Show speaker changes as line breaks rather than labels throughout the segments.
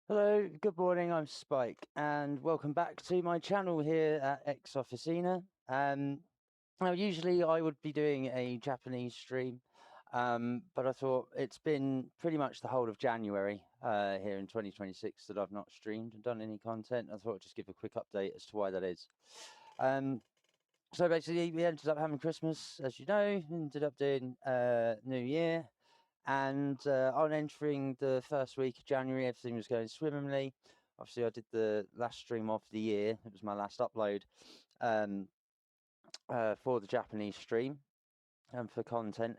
Hello, good morning. I'm Spike, and welcome back to my channel here at X Officina. Now, usually I would be doing a Japanese stream, but I thought it's been pretty much the whole of January here in 2026 that I've not streamed and done any content. I thought I'd just give a quick update as to why that is. So basically, we ended up having Christmas, as you know, ended up doing New Year. And on entering the first week of January, everything was going swimmingly. Obviously, I did the last stream of the year. It was my last upload um, for the Japanese stream and for content,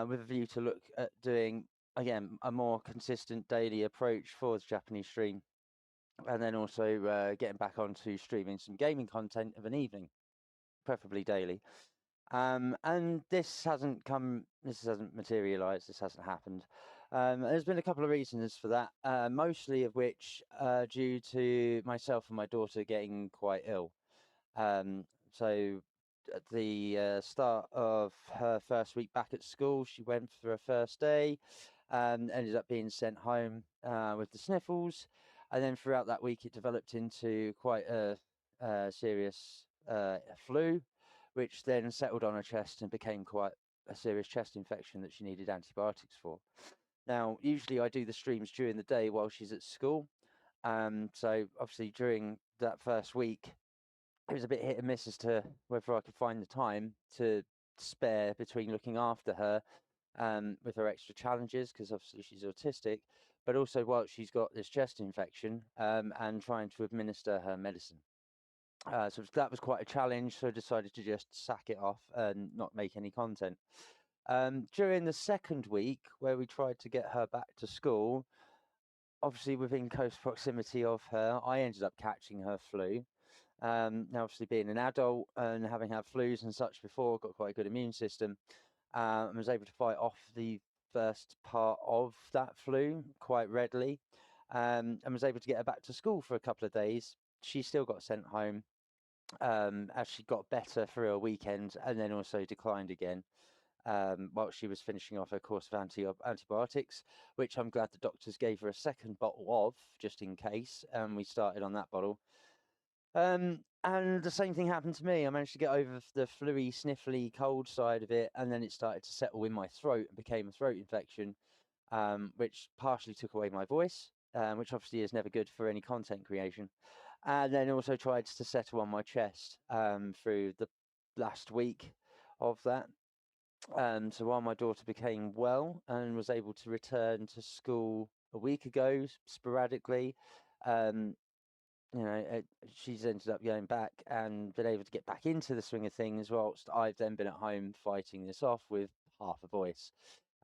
with a view to look at doing, again, a more consistent daily approach for the Japanese stream. And then also getting back onto streaming some gaming content of an evening, preferably daily. And this hasn't materialized, this hasn't happened. There's been a couple of reasons for that, mostly of which due to myself and my daughter getting quite ill. So at the start of her first week back at school, she went for her first day, ended up being sent home with the sniffles. And then throughout that week, it developed into quite a serious flu, which then settled on her chest and became quite a serious chest infection that she needed antibiotics for. Now, usually I do the streams during the day while she's at school. So obviously during that first week, it was a bit hit and miss as to whether I could find the time to spare between looking after her with her extra challenges, because obviously she's autistic, but also while she's got this chest infection and trying to administer her medicine. So that was quite a challenge, so I decided to just sack it off and not make any content. During the second week, where we tried to get her back to school, obviously within close proximity of her, I ended up catching her flu. Now, obviously, being an adult and having had flus and such before, got quite a good immune system, and was able to fight off the first part of that flu quite readily, and was able to get her back to school for a couple of days. She still got sent home as she got better for a weekend and then also declined again while she was finishing off her course of antibiotics, which I'm glad the doctors gave her a second bottle of just in case. And we started on that bottle. And the same thing happened to me. I managed to get over the fluey, sniffly, cold side of it, and then it started to settle in my throat and became a throat infection, which partially took away my voice, which obviously is never good for any content creation. And then also tried to settle on my chest through the last week of that. So while my daughter became well and was able to return to school a week ago sporadically, um, she's ended up going back and been able to get back into the swing of things, whilst I've then been at home fighting this off with half a voice.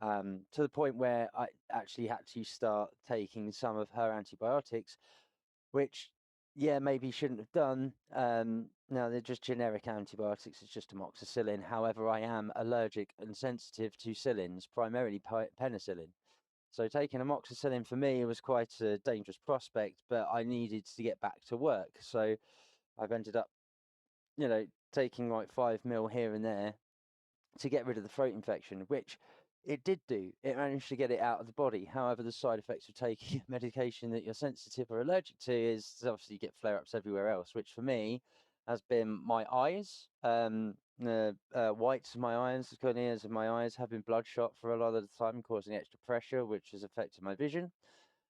To the point where I actually had to start taking some of her antibiotics, which, yeah, maybe shouldn't have done. Now, they're just generic antibiotics, it's just amoxicillin. However, I am allergic and sensitive to xylins, primarily penicillin. So taking amoxicillin for me was quite a dangerous prospect, but I needed to get back to work. So I've ended up, taking like 5 mil here and there to get rid of the throat infection, which it did do. It managed to get it out of the body. However, the side effects of taking medication that you're sensitive or allergic to is obviously you get flare ups everywhere else, which for me has been my eyes. The whites of my eyes, the corneas of my eyes have been bloodshot for a lot of the time, causing extra pressure, which has affected my vision.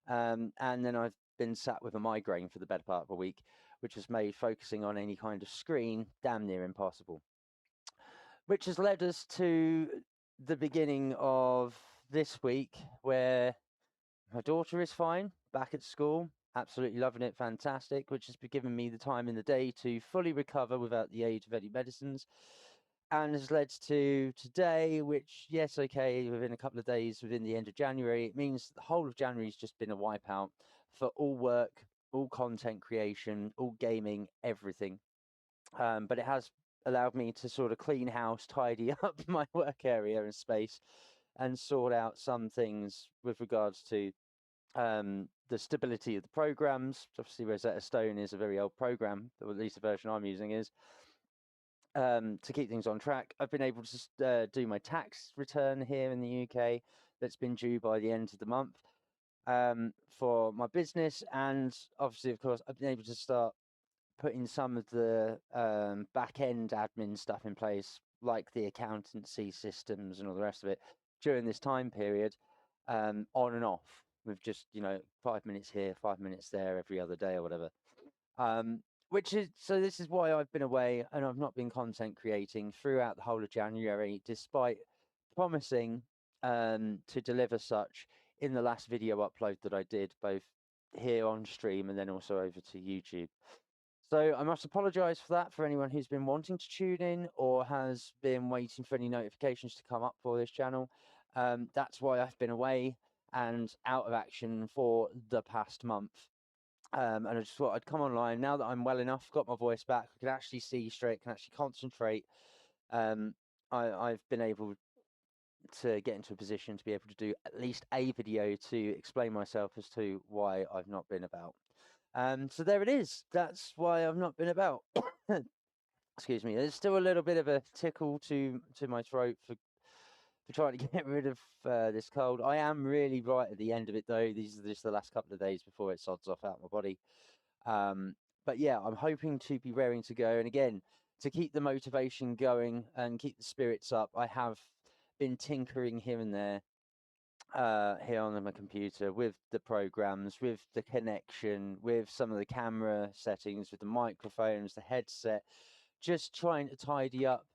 And then I've been sat with a migraine for the better part of a week, which has made focusing on any kind of screen damn near impossible, which has led us to the beginning of this week, where my daughter is fine, back at school, absolutely loving it, fantastic, which has given me the time in the day to fully recover without the aid of any medicines, and has led to today, which, yes, okay, within a couple of days, within the end of January, it means the whole of January has just been a wipeout for all work, all content creation, all gaming, everything. But it has allowed me to sort of clean house, tidy up my work area and space, and sort out some things with regards to the stability of the programs. Obviously, Rosetta Stone is a very old program, or at least the version I'm using is. To keep things on track, I've been able to do my tax return here in the UK that's been due by the end of the month. for my business, and obviously, of course, I've been able to start putting some of the back end admin stuff in place, like the accountancy systems and all the rest of it, during this time period, on and off, with just 5 minutes here, 5 minutes there, every other day or whatever. Um, which is so. This is why I've been away and I've not been content creating throughout the whole of January, despite promising to deliver such in the last video upload that I did, both here on stream and then also over to YouTube. So I must apologise for that for anyone who's been wanting to tune in or has been waiting for any notifications to come up for this channel. That's why I've been away and out of action for the past month. And I just thought I'd come online now that I'm well enough, got my voice back, I can actually see straight, can actually concentrate. I've been able to get into a position to be able to do at least a video to explain myself as to why I've not been about. So there it is. That's why I've not been about. Excuse me. There's still a little bit of a tickle to my throat for trying to get rid of this cold. I am really right at the end of it though. These are just the last couple of days before it sods off out my body. But yeah, I'm hoping to be raring to go. And again, to keep the motivation going and keep the spirits up, I have been tinkering here and there here on my computer with the programs, with the connection, with some of the camera settings, with the microphones, the headset, just trying to tidy up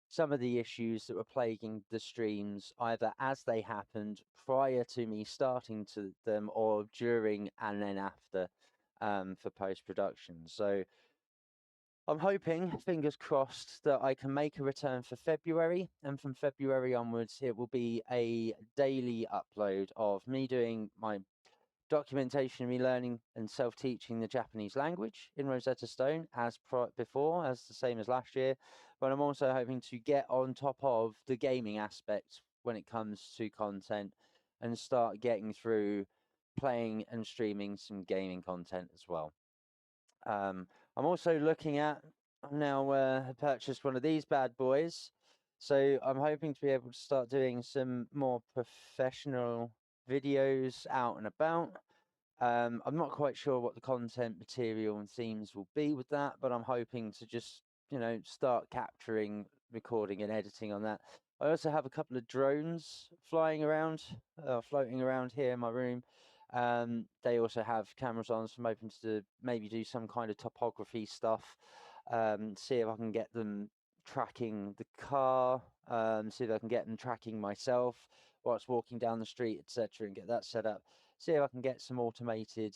some of the issues that were plaguing the streams, either as they happened prior to me starting to them or during and then after, for post-production. So I'm hoping, fingers crossed, that I can make a return for February, and from February onwards, it will be a daily upload of me doing my documentation, me learning and self-teaching the Japanese language in Rosetta Stone as before, as the same as last year. But I'm also hoping to get on top of the gaming aspect when it comes to content and start getting through playing and streaming some gaming content as well. I'm also looking at, I've now purchased one of these bad boys. So I'm hoping to be able to start doing some more professional videos out and about. I'm not quite sure what the content material and themes will be with that, but I'm hoping to just, start capturing, recording and editing on that. I also have a couple of drones flying around, floating around here in my room. They also have cameras on, so I'm hoping to maybe do some kind of topography stuff. See if I can get them tracking the car, see if I can get them tracking myself whilst walking down the street, etc., and get that set up. See if I can get some automated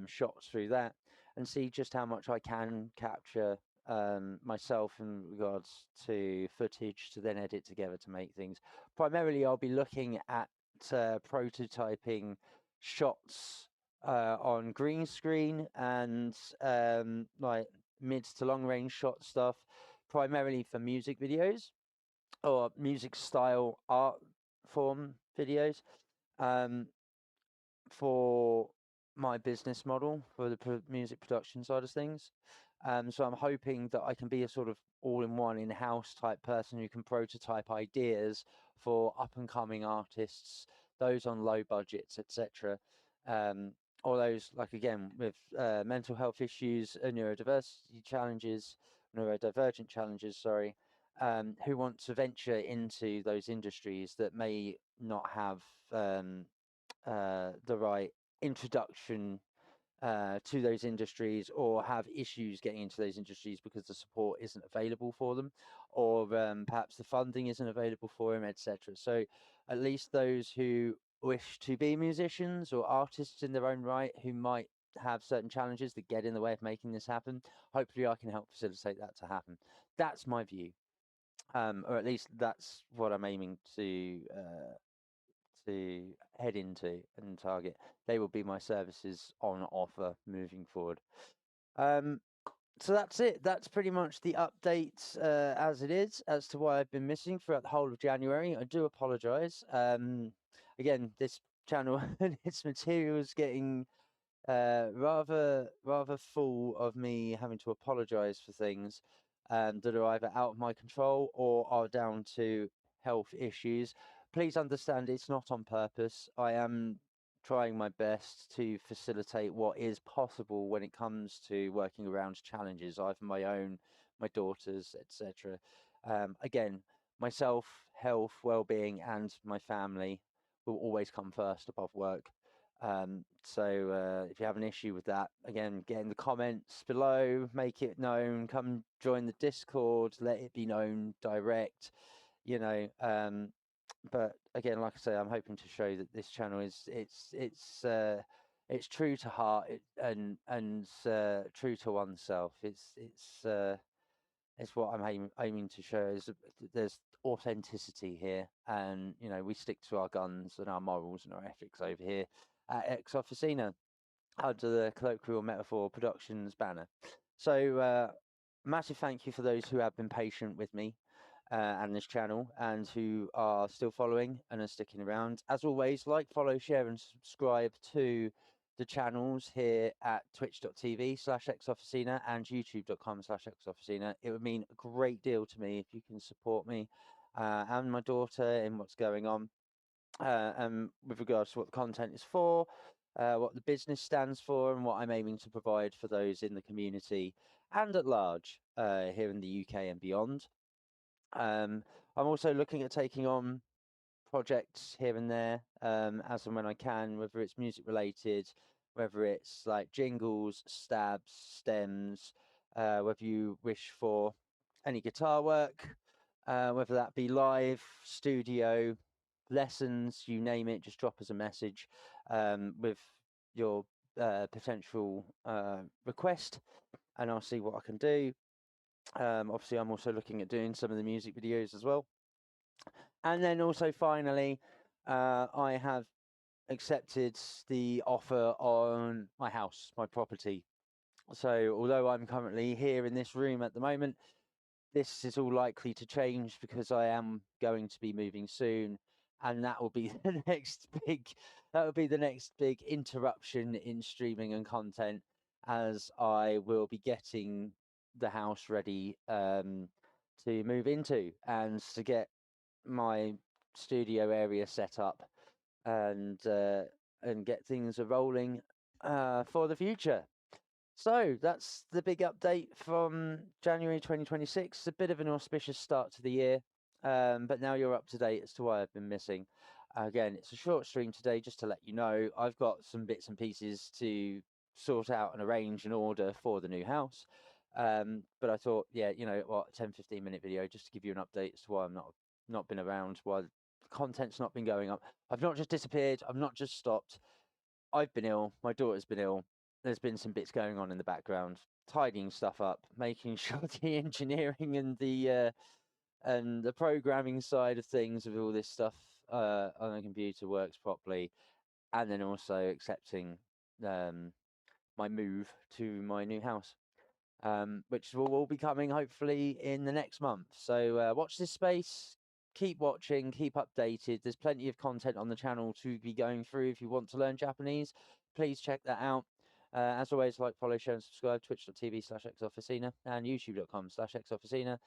shots through that, and see just how much I can capture myself in regards to footage to then edit together to make things. Primarily, I'll be looking at prototyping shots on green screen and like mid to long range shot stuff, primarily for music videos or music style art form videos. For my business model for the music production side of things. So I'm hoping that I can be a sort of all-in-one in-house type person who can prototype ideas for up-and-coming artists, those on low budgets, etc. All those, like again, with mental health issues, neurodiversity challenges, neurodivergent challenges, sorry, who want to venture into those industries that may not have the right introduction to those industries, or have issues getting into those industries because the support isn't available for them, or perhaps the funding isn't available for them, etc. So at least those who wish to be musicians or artists in their own right, who might have certain challenges that get in the way of making this happen, hopefully I can help facilitate that to happen. That's my view, or at least that's what I'm aiming to head into and target. They will be my services on offer moving forward. So that's it. That's pretty much the update as it is, as to why I've been missing throughout the whole of January. I do apologise. Again, this channel and its material is getting rather full of me having to apologise for things that are either out of my control or are down to health issues. Please understand, it's not on purpose. I am trying my best to facilitate what is possible when it comes to working around challenges, either my own, my daughter's, etc. Again, myself, health, well-being, and my family will always come first above work. So if you have an issue with that, again, get in the comments below, make it known, come join the Discord, let it be known direct, you know. But again, like I say, I'm hoping to show that this channel is it's true to heart and true to oneself. It's what I'm aiming to show is there's authenticity here, and you know we stick to our guns and our morals and our ethics over here at Ex Officina under the Colloquial Metaphor Productions banner. So massive thank you for those who have been patient with me and this channel, and who are still following and are sticking around. As always, like, follow, share, and subscribe to the channels here at twitch.tv/exofficina and youtube.com/exofficina. It would mean a great deal to me if you can support me and my daughter in what's going on, and with regards to what the content is for, what the business stands for, and what I'm aiming to provide for those in the community and at large here in the UK and beyond. I'm also looking at taking on projects here and there as and when I can, whether it's music related, whether it's like jingles, stabs, stems, whether you wish for any guitar work, whether that be live, studio, lessons, you name it, just drop us a message with your potential request, and I'll see what I can do. Obviously, I'm also looking at doing some of the music videos as well. And then also, finally, I have accepted the offer on my house, my property. So although I'm currently here in this room at the moment, this is all likely to change because I am going to be moving soon, and that will be the next big interruption in streaming and content, as I will be getting the house ready to move into and to get my studio area set up and get things rolling for the future. So that's the big update from January 2026. A bit of an auspicious start to the year, but now you're up to date as to why I've been missing. Again, it's a short stream today, just to let you know. I've got some bits and pieces to sort out and arrange and order for the new house. But I thought, yeah, you know what, 10-15 minute video just to give you an update as to why I'm not been around, why the content's not been going up. I've not just disappeared, I've not just stopped. I've been ill, my daughter's been ill. There's been some bits going on in the background, tidying stuff up, making sure the engineering and the programming side of things with all this stuff on the computer works properly, and then also accepting my move to my new house, which will all be coming hopefully in the next month. So watch this space, keep watching, keep updated. There's plenty of content on the channel to be going through. If you want to learn Japanese, please check that out. As always, like, follow, share, and subscribe. Twitch.tv/exofficina and youtube.com/exofficina.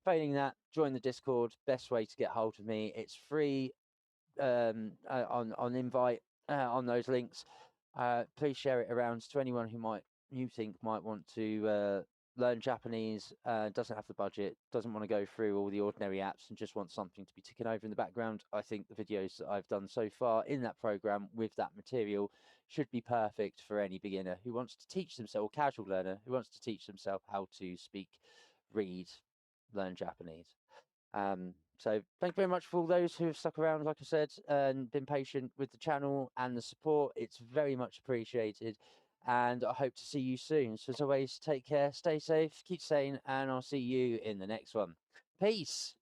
Failing that, join the Discord. Best way to get hold of me. It's free on invite on those links. Please share it around to anyone who you think might want to learn Japanese, doesn't have the budget, doesn't want to go through all the ordinary apps, and just wants something to be ticking over in the background. I think the videos that I've done so far in that program with that material should be perfect for any beginner who wants to teach themselves, or casual learner who wants to teach themselves how to speak, read, learn Japanese. So thank you very much for all those who have stuck around, like I said, and been patient with the channel and the support. It's very much appreciated, and I hope to see you soon. So as always, take care, stay safe, keep sane, and I'll see you in the next one. Peace.